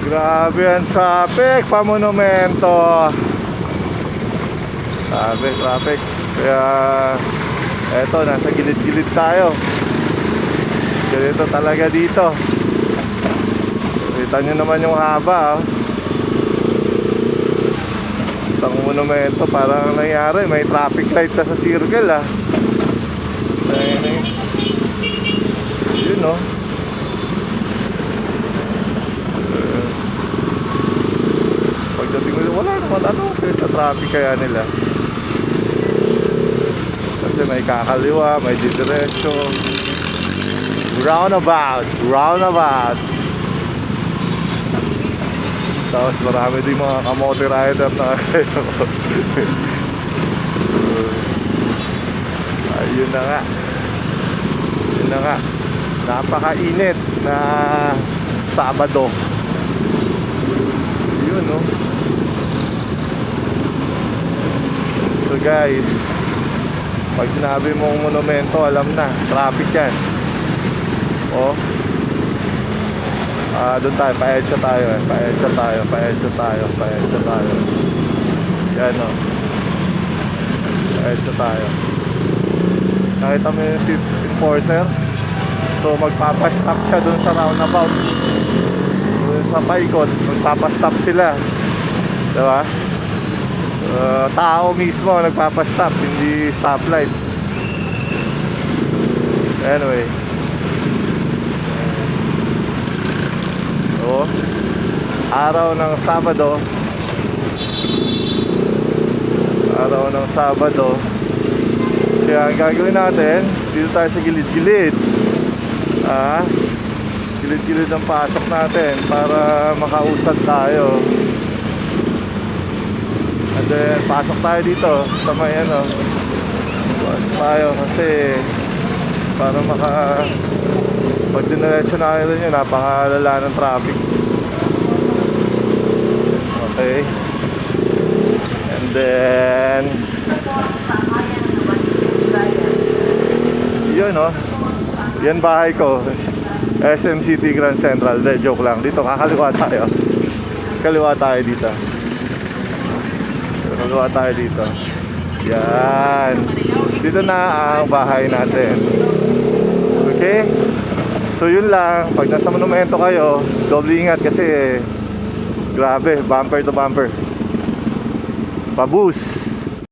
Grabe ang traffic pa monumento. Grabe traffic. Kaya eto, nasa gilid-gilid tayo. Ganito talaga dito. Kita nyo naman yung haba, oh. Itong monumento parang nangyari, may traffic light na sa circle, ah. Yun, oh. Pagdating mo, wala naman ano sa traffic kaya nila. Kasi may kakaliwa, may didiretso. Roundabout. Tapos marami din mga kamote rider na ayun na nga. Yun na nga. Napakainit na Sabado. Yun, no? So guys, pag sinabi mong monumento, alam na, traffic yan. Oh. Doon tayo, paedsa tayo. Yan, oh. Paedsa tayo. Nakita mo yung seat enforcer? So magpapastop siya doon sa roundabout. Doon sa paikot, magpapastop sila. Diba? Tao mismo nagpapastop, hindi stoplight. Anyway. So, araw ng Sabado. Kaya ang gagawin natin, dito tayo sa gilid-gilid. Gilid-gilid ang pasok natin para makausad tayo. And then pasok tayo dito sa may ano, tayo kasi para pag diniretso natin yun, napakalala ng traffic. Okay. And then yun, oh. Yan bahay ko, SM City Grand Central. De, joke lang. Dito kakaliwa tayo. Kaliwa tayo dito. Yan. Dito na ang bahay natin. Okay? So yun lang. Pag nasa monumento kayo, doble ingat kasi grabe, bumper to bumper. Pabus.